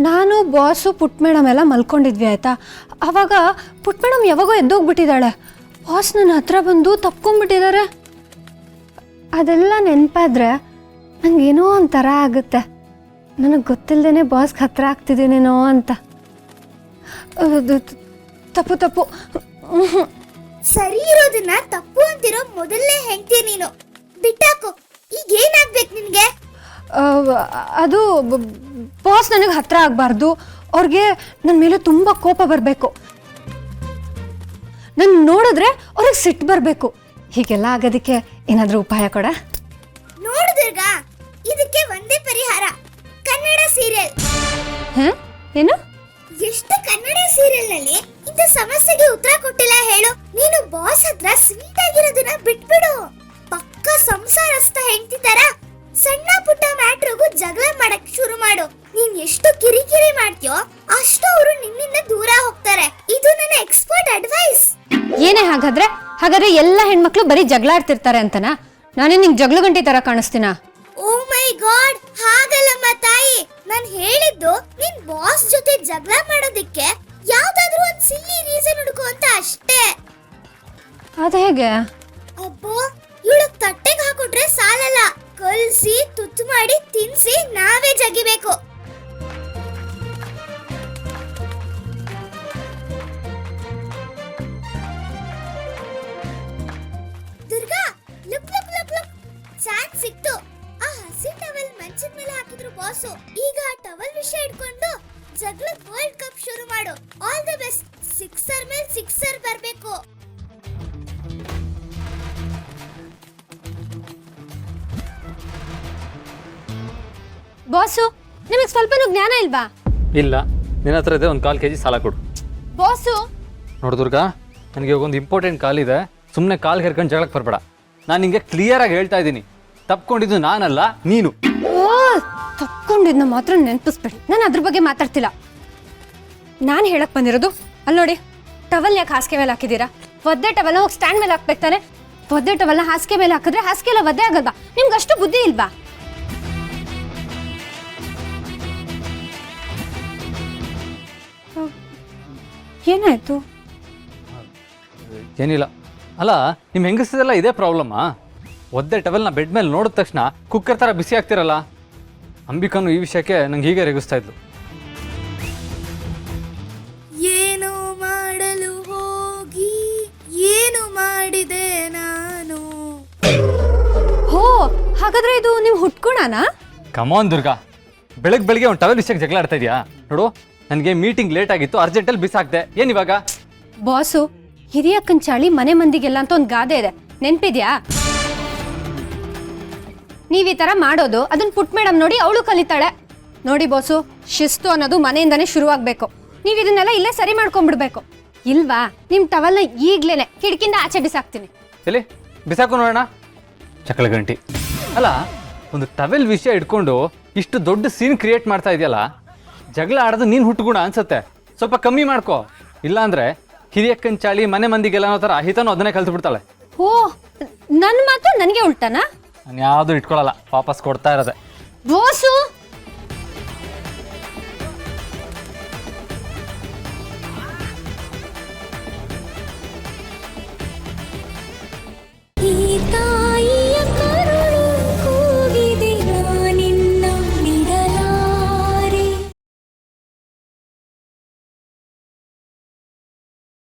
ನಾನು ಬಾಸು ಪುಟ್ ಮೇಡಮ್ ಎಲ್ಲ ಮಲ್ಕೊಂಡಿದ್ವಿ ಆಯಿತಾ. ಆವಾಗ ಪುಟ್ ಮೇಡಮ್ ಯಾವಾಗೋ ಎದ್ದೋಗ್ಬಿಟ್ಟಿದ್ದಾಳೆ. ಬಾಸ್ ನನ್ನ ಹತ್ರ ಬಂದು ತಪ್ಕೊಂಡ್ಬಿಟ್ಟಿದ್ದಾರೆ. ಅದೆಲ್ಲ ನೆನಪಾದ್ರೆ ನನಗೇನೋ ಒಂಥರ ಆಗುತ್ತೆ. ನನಗೆ ಗೊತ್ತಿಲ್ಲದೇ ಬಾಸ್ಗೆ ಹತ್ರ ಆಗ್ತಿದ್ದೀನೇನೋ ಅಂತ. ತಪ್ಪು ತಪ್ಪು. ಸರಿ ಇರೋದನ್ನ ತಪ್ಪು ಅಂತಿರೋ ಮೊದಲನೇ ಹೆಂಡ್ತಿ ನೀನು. ಬಿಟ್ಟಾಕು. ಈಗ ಏನಾಗ್ಬೇಕು ನಿನ್ಗೆ? ಅದು ಬಾಸ್ ನನಗೆ ಹತ್ರ ಆಗಬಾರ್ದು. ಅವ್ರಿಗೆ ನನ್ನ ಮೇಲೆ ತುಂಬ ಕೋಪ ಬರಬೇಕು. ನನ್ನ ನೋಡಿದ್ರೆ ಅವ್ರಿಗೆ ಸಿಟ್ಟು ಬರಬೇಕು. ಹೀಗೆಲ್ಲ ಆಗೋದಕ್ಕೆ ಏನಾದರೂ ಉಪಾಯ ಕೊಡ? ನೋಡಿದ್ರಗ ಇದಕ್ಕೆ ಒಂದೇ ಪರಿಹಾರ, ಕನ್ನಡ ಸೀರಿಯಲ್. ಏನು? ಎಷ್ಟು ಕನ್ನಡ ಸೀರಿಯಲ್ ನಲ್ಲಿ ಇಂಥ ಸಮಸ್ಯೆಗೆ ಉತ್ತರ ಕೊಟ್ಟಿಲ್ಲ ಹೇಳು. ನೀನು ಬಾಸ್ ಹತ್ರ ಸ್ವೀಟ್ ಆಗಿರೋದನ್ನ ಬಿಟ್ಬಿಡು. ಪಕ್ಕ ಸಂಸಾರಸ್ಥ ಹೆಂಡತಿ ತರ ಸಣ್ಣ ಪುಟ್ಟ ಮ್ಯಾಟ್ರಿಗೂ ಜಗಳ ಮಾಡಕ್ ಶುರು ಮಾಡು. ನೀನ್ ಎಷ್ಟು ಕಿರಿಕಿರಿ ಮಾಡ್ತೀಯೋ ಅಷ್ಟು ಅವರು ನಿನ್ನಿಂದ ದೂರ ಹೋಗ್ತಾರೆ. ಇದು ನನ್ನ ಎಕ್ಸ್ಪರ್ಟ್ ಅಡ್ವೈಸ್. ಏನೇ ಹಾಗಾದ್ರೆ ಎಲ್ಲ ಹೆಣ್ಮಕ್ಳು ಬರೀ ಜಗಳ ಆಡ್ತಿರ್ತಾರೆ ಅಂತನಾ? ನಾನೇ ನಿಂಗೆ ಜಗಳ ಗಂಟಿ ತರ ಕಾಣಿಸ್ತೀನಾ? ಓ ಮೈ ಗಾಡ್, ಹಾಗಲ್ಲಮ್ಮ ತಾಯಿ. ನಾನ್ ಹೇಳಿದ್ದು ನಿನ್ ಬಾಸ್ ಜೊತೆ ಜಗಳ ಮಾಡೋದಿಕ್ಕೆ ಯಾವ್ದಾದ್ರೂ ಒಂದ್ ಸಿಲ್ಲಿ ರೀಸನ್ ಹುಡುಕು ಅಂತ ಅಷ್ಟೇ. ಅದ ಹೇಗೆ? ಅಬ್ಬೋ, ಇವಳಗ್ ತಟ್ಟೆಗೆ ಹಾಕೊಟ್ರೆ ಸಾಲಲ್ಲ. ಕಲ್ಸಿ ತುತ್ತು ಮಾಡಿ ತಿನ್ಸಿ ನಾವೇ ಜಗಿಬೇಕು. Durga, look look look look, chance ಸಿಕ್ತು. ಆ ಹಸಿ ಟವಲ್ ಮಂಚದ ಮೇಲೆ ಹಾಕಿದ್ರು ಬಾಸು. ಈಗ ಆ ಟವಲ್ ವಿಷಯ ಇಟ್ಕೊಂಡು ಜಗಳದ ವರ್ಲ್ಡ್ ಕಪ್ ಶುರು ಮಾಡು. All the best. ಸಿಕ್ಸರ್ ಮೇಲೆ ಸಿಕ್ಸರ್ ಬರ್ಬೇಕು. ಬಾಸು, ನಿಮಗೆ ಸ್ವಲ್ಪನೂ ಜ್ಞಾನ ಇಲ್ವಾ? ಇಲ್ಲ, ನಿನ್ನ ಹತ್ರ ಇದೆ. ಒಂದು 1/4 kg ಸಾಲ ಕೊಡು. ಬಾಸು ನೋಡು ದುರ್ಗಾ, ನನಗೆ ಒಂದು ಇಂಪಾರ್ಟೆಂಟ್ ಕಾಲ್ ಇದೆ. ಸುಮ್ಮನೆ ಕಾಲ್ ಹೇರ್ಕೊಂಡು ಜಗಳಕ್ಕೆ ಬರಬೇಡ. ನಾನು ನಿಂಗೆ ಕ್ಲಿಯರಾಗಿ ಹೇಳ್ತಾ ಇದ್ದೀನಿ, ತಪ್ಕೊಂಡಿದ್ದು ನಾನಲ್ಲ ನೀನು. ತಪ್ಕೊಂಡಿದ್ನ ಮಾತ್ರ ನೆನಪಿಸ್ಬೇಡಿ. ನಾನು ಅದ್ರ ಬಗ್ಗೆ ಮಾತಾಡ್ತಿಲ್ಲ. ನಾನು ಹೇಳಕ್ ಬಂದಿರೋದು ಅಲ್ಲಿ ನೋಡಿ, ಟವಲ್ ಯಾಕೆ ಹಾಸಿಗೆ ಮೇಲೆ ಹಾಕಿದ್ದೀರಾ? ಒದ್ದೆ ಟವಲ್ನ ಹೋಗಿ ಸ್ಟ್ಯಾಂಡ್ ಮೇಲೆ ಹಾಕ್ಬೇಕು ತಾನೆ. ಒದ್ದೆ ಟವಲ್ನ ಹಾಸಿಗೆ ಮೇಲೆ ಹಾಕಿದ್ರೆ ಹಾಸಿಗೆ ಎಲ್ಲ ಒದ್ದೆ ಆಗಲ್ವಾ? ನಿಮ್ಗೆ ಅಷ್ಟು ಬುದ್ಧಿ ಇಲ್ವಾ? ಏನಾಯ್ತು? ಏನಿಲ್ಲ. ಅಲ್ಲ, ನಿಮ್ಮ ಹೆಂಗಸದೆಲ್ಲ ಇದೇ ಪ್ರಾಬ್ಲಮ್ಮಾ? ಒದ್ದೆ ಟವೆಲ್ನ ಬೆಡ್ ಮೇಲೆ ನೋಡಿದ ತಕ್ಷಣ ಕುಕ್ಕರ್ ಥರ ಬಿಸಿ ಆಗ್ತಿರಲ್ಲ. ಅಂಬಿಕನು ಈ ವಿಷಯಕ್ಕೆ ನಂಗೆ ಹೀಗೆ ರೇಗಿಸ್ತಾ ಇದ್ಲು. ಏನು ಮಾಡಲು ಹೋಗಿ ಏನು ಮಾಡಿದೆ ನಾನು. ಹೋ, ಹಾಗಾದ್ರೆ ಇದು ನೀವು ಹುಟ್ಕೊಳನಾ? ಕಮಾನ್ ದುರ್ಗಾ, ಬೆಳಗ್ಗೆ ಒಂದು ಟವೆಲ್ ವಿಷಯಕ್ಕೆ ಜಗಳ ಆಡ್ತಾ ಇದೆಯಾ? ನೋಡು, ನನಗೆ ಮೀಟಿಂಗ್ ಲೇಟ್ ಆಗಿತ್ತು, ಅರ್ಜೆಂಟಲ್ಲಿ ಬಿಸಾಕ್ದೆ. ಏನಿವಾಗ? ಬಾಸು, ಹಿರಿಯಕ್ಕನ ಚಾಳಿ ಮನೆ ಮಂದಿಗೆಲ್ಲ ಅಂತ ಒಂದು ಗಾದೆ ಇದೆ, ನೆನ್ಪಿದ್ಯಾ? ನೀವು ಈ ಥರ ಮಾಡೋದು ಅದನ್ನ ಪುಟ್ ಮೇಡಮ್ ನೋಡಿ ಅವಳು ಕಲಿತಾಳೆ. ನೋಡಿ ಬಾಸು, ಶಿಸ್ತು ಅನ್ನೋದು ಮನೆಯಿಂದನೇ ಶುರುವಾಗಬೇಕು. ನೀವು ಇದನ್ನೆಲ್ಲ ಇಲ್ಲೇ ಸರಿ ಮಾಡ್ಕೊಂಡ್ಬಿಡ್ಬೇಕು. ಇಲ್ವಾ, ನಿಮ್ಮ ಟವಲ್ನ ಈಗ್ಲೇನೆ ಕಿಟಕಿಯಿಂದ ಆಚೆ ಬಿಸಾಕ್ತೀನಿ. ಎಲ್ಲಿ ಬಿಸಾಕು ನೋಡೋಣ. ಚಕ್ಕಳ ಗಂಟಿ. ಅಲ್ಲ, ಒಂದು ಟವೆಲ್ ವಿಷಯ ಇಟ್ಕೊಂಡು ಇಷ್ಟು ದೊಡ್ಡ ಸೀನ್ ಕ್ರಿಯೇಟ್ ಮಾಡ್ತಾ ಇದೆಯಲ್ಲ. ಜಗಳ ಆಡೋದು ನೀನು ಹುಟ್ಟುಗುಣ ಅನ್ಸುತ್ತೆ. ಸ್ವಲ್ಪ ಕಮ್ಮಿ ಮಾಡ್ಕೋ. ಇಲ್ಲಾಂದ್ರೆ ಹಿರಿಯಕ್ಕನ ಚಾಳಿ ಮನೆ ಮಂದಿಗೆಲ್ಲ ಅನ್ನೋ ಥರ ಹಿತನೂ ಅದನ್ನೇ ಕಲ್ತು ಬಿಡ್ತಾಳೆ. ಓ, ನನ್ನ ಮಾತು ನನಗೆ ಉಲ್ಟಾನಾ? ನಾನು ಯಾವುದು ಇಟ್ಕೊಳ್ಳಲ್ಲ, ವಾಪಸ್ ಕೊಡ್ತಾ ಇರೋದೆ. ಬಾಸು